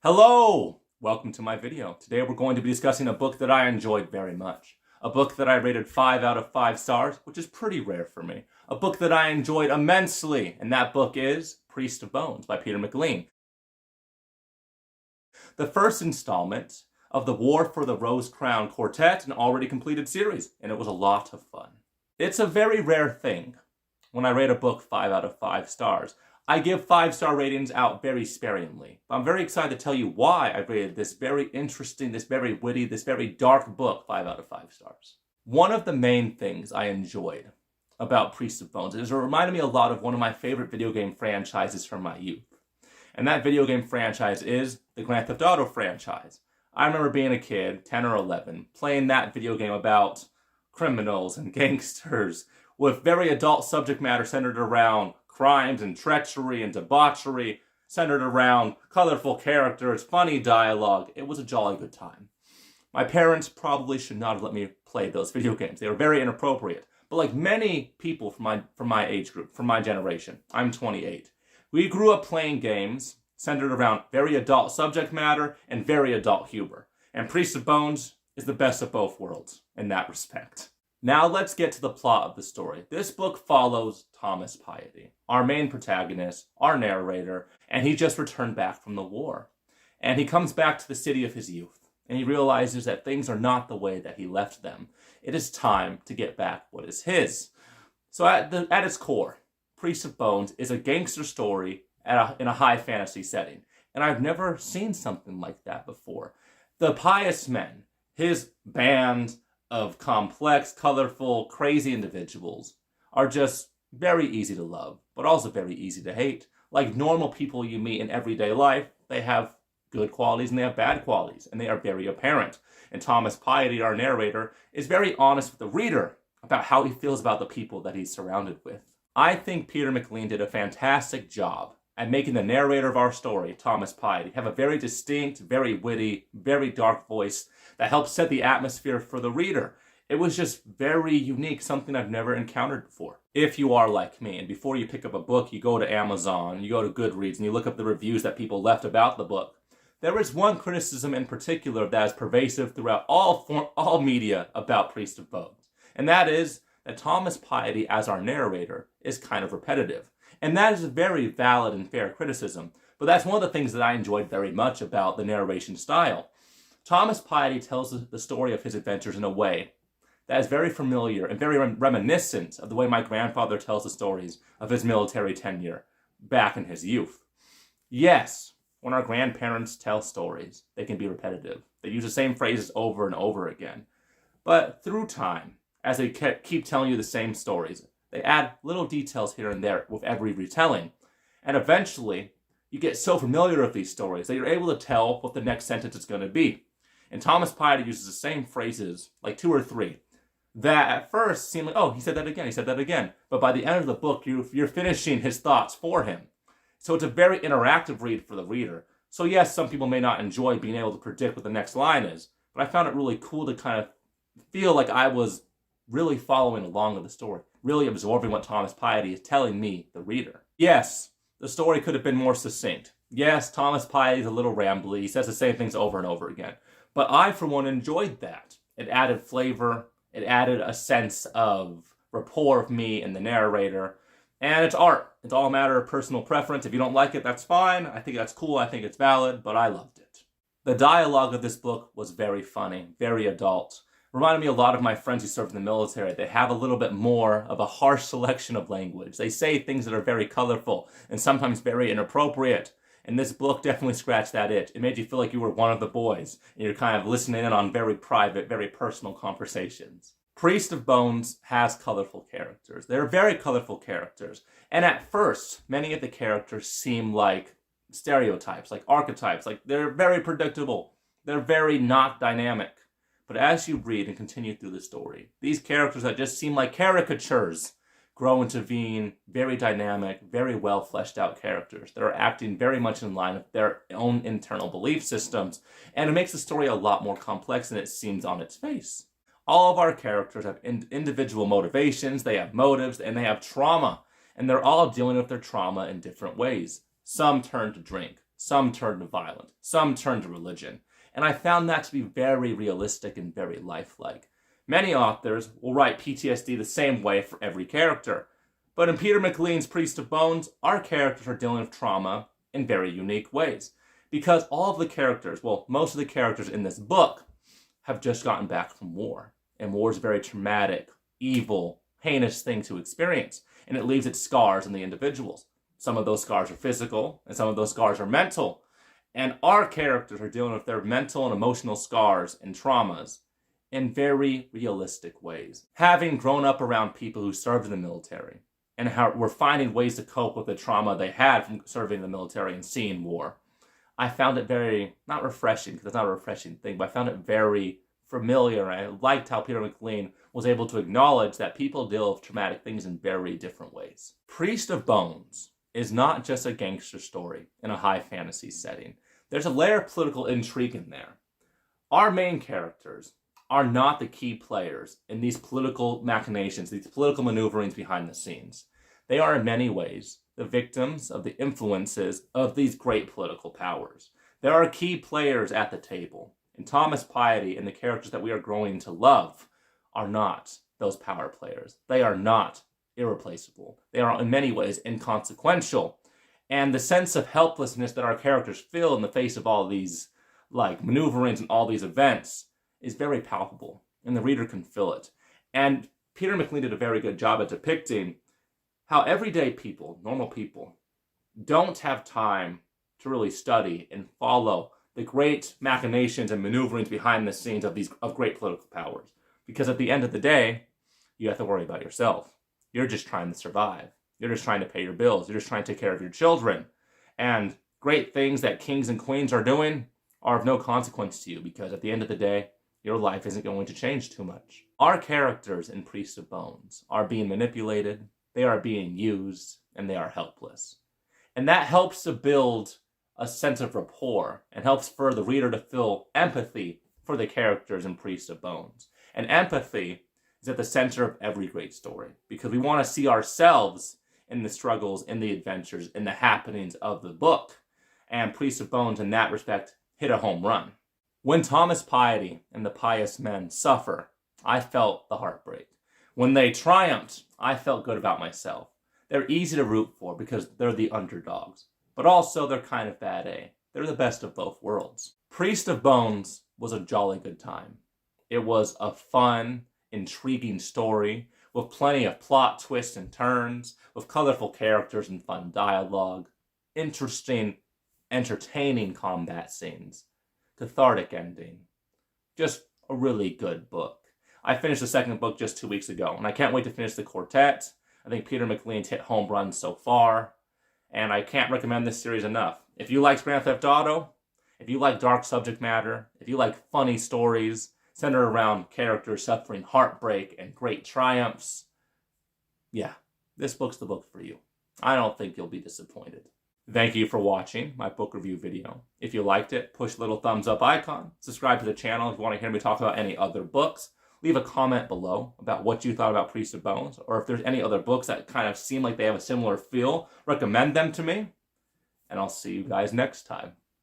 Hello! Welcome to my video. Today we're going to be discussing a book that I enjoyed very much. A book that I rated 5 out of 5 stars, which is pretty rare for me. A book that I enjoyed immensely, and that book is Priest of Bones by Peter Mclean. The first installment of the War for the Rose Crown Quartet, an already completed series, and it was a lot of fun. It's a very rare thing when I rate a book 5 out of 5 stars. I give 5-star ratings out very sparingly. But I'm very excited to tell you why I rated this very interesting, this very witty, this very dark book 5 out of 5 stars. One of the main things I enjoyed about Priest of Bones is it reminded me a lot of one of my favorite video game franchises from my youth. And that video game franchise is the Grand Theft Auto franchise. I remember being a kid, 10 or 11, playing that video game about criminals and gangsters with very adult subject matter centered around crimes and treachery and debauchery, centered around colorful characters, funny dialogue. It was a jolly good time. My parents probably should not have let me play those video games. They were very inappropriate. But like many people from my age group, from my generation, I'm 28, we grew up playing games centered around very adult subject matter and very adult humor. And Priest of Bones is the best of both worlds in that respect. Now let's get to the plot of the story. This book follows Thomas Piety, our main protagonist, our narrator, and he just returned back from the war. And he comes back to the city of his youth, and he realizes that things are not the way that he left them. It is time to get back what is his. So at its core, Priest of Bones is a gangster story in a high fantasy setting. And I've never seen something like that before. The Pious Men, his band of complex, colorful, crazy individuals are just very easy to love, but also very easy to hate. Like normal people you meet in everyday life, they have good qualities and they have bad qualities, and they are very apparent. And Thomas Piety, our narrator, is very honest with the reader about how he feels about the people that he's surrounded with. I think Peter Mclean did a fantastic job at making the narrator of our story, Thomas Piety, have a very distinct, very witty, very dark voice that helps set the atmosphere for the reader. It was just very unique, something I've never encountered before. If you are like me, and before you pick up a book, you go to Amazon, you go to Goodreads, and you look up the reviews that people left about the book, there is one criticism in particular that is pervasive throughout all media about Priest of Bones, and that is that Thomas Piety, as our narrator, is kind of repetitive. And that is a very valid and fair criticism, but that's one of the things that I enjoyed very much about the narration style. Thomas Piety tells the story of his adventures in a way that is very familiar and very reminiscent of the way my grandfather tells the stories of his military tenure back in his youth. Yes, when our grandparents tell stories, they can be repetitive. They use the same phrases over and over again. But through time, as they keep telling you the same stories, they add little details here and there with every retelling. And eventually, you get so familiar with these stories that you're able to tell what the next sentence is going to be. And Thomas Piety uses the same phrases, like 2 or 3, that at first seem like, oh, he said that again. But by the end of the book, you're finishing his thoughts for him. So it's a very interactive read for the reader. So yes, some people may not enjoy being able to predict what the next line is, but I found it really cool to kind of feel like I was really following along with the story, really absorbing what Thomas Piety is telling me, the reader. Yes, the story could have been more succinct. Yes, Thomas Piety is a little rambly. He says the same things over and over again. But I, for one, enjoyed that. It added flavor. It added a sense of rapport of me and the narrator. And it's art. It's all a matter of personal preference. If you don't like it, that's fine. I think that's cool. I think it's valid, but I loved it. The dialogue of this book was very funny, very adult. Reminded me a lot of my friends who served in the military. They have a little bit more of a harsh selection of language. They say things that are very colorful and sometimes very inappropriate. And this book definitely scratched that itch. It made you feel like you were one of the boys, and you're kind of listening in on very private, very personal conversations. Priest of Bones has colorful characters. They're very colorful characters. And at first, many of the characters seem like stereotypes, like archetypes, like they're very predictable. They're very not dynamic. But as you read and continue through the story, these characters that just seem like caricatures grow into being very dynamic, very well fleshed out characters that are acting very much in line with their own internal belief systems, and it makes the story a lot more complex than it seems on its face. All of our characters have individual motivations, they have motives, and they have trauma, and they're all dealing with their trauma in different ways. Some turn to drink, Some turn to violence. Some turn to religion. And I found that to be very realistic and very lifelike. Many authors will write PTSD the same way for every character. But in Peter Mclean's Priest of Bones, our characters are dealing with trauma in very unique ways. Because all of the characters, well, most of the characters in this book have just gotten back from war. And war is a very traumatic, evil, heinous thing to experience. And it leaves its scars in the individuals. Some of those scars are physical, and some of those scars are mental. And our characters are dealing with their mental and emotional scars and traumas in very realistic ways. Having grown up around people who served in the military, and how we're finding ways to cope with the trauma they had from serving in the military and seeing war, I found it very, not refreshing, because it's not a refreshing thing, but I found it very familiar. I liked how Peter Mclean was able to acknowledge that people deal with traumatic things in very different ways. Priest of Bones is not just a gangster story in a high fantasy setting. There's a layer of political intrigue in there. Our main characters are not the key players in these political machinations, these political maneuverings behind the scenes. They are in many ways the victims of the influences of these great political powers. There are key players at the table, and Thomas Piety and the characters that we are growing to love are not those power players. They are not irreplaceable. They are in many ways inconsequential. And the sense of helplessness that our characters feel in the face of all these maneuverings and all these events is very palpable, and the reader can feel it. And Peter Mclean did a very good job at depicting how everyday people, normal people, don't have time to really study and follow the great machinations and maneuverings behind the scenes of great political powers. Because at the end of the day, you have to worry about yourself. You're just trying to survive. You're just trying to pay your bills. You're just trying to take care of your children. And great things that kings and queens are doing are of no consequence to you, because at the end of the day, your life isn't going to change too much. Our characters in Priest of Bones are being manipulated, they are being used, and they are helpless. And that helps to build a sense of rapport and helps for the reader to feel empathy for the characters in Priest of Bones. And empathy is at the center of every great story, because we want to see ourselves in the struggles, in the adventures, in the happenings of the book. And Priest of Bones, in that respect, hit a home run. When Thomas Piety and the pious men suffer, I felt the heartbreak. When they triumphed, I felt good about myself. They're easy to root for because they're the underdogs, but also they're kind of bad A. They're the best of both worlds. Priest of Bones was a jolly good time. It was a fun, intriguing story with plenty of plot twists and turns, with colorful characters and fun dialogue, interesting, entertaining combat scenes, cathartic ending. Just a really good book. I finished the second book just 2 weeks ago, and I can't wait to finish the quartet. I think Peter Mclean's hit home runs so far, and I can't recommend this series enough. If you like Grand Theft Auto, if you like dark subject matter, if you like funny stories centered around characters suffering heartbreak and great triumphs, yeah, this book's the book for you. I don't think you'll be disappointed. Thank you for watching my book review video. If you liked it, push the little thumbs up icon. Subscribe to the channel if you want to hear me talk about any other books. Leave a comment below about what you thought about Priest of Bones, or if there's any other books that kind of seem like they have a similar feel, recommend them to me. And I'll see you guys next time.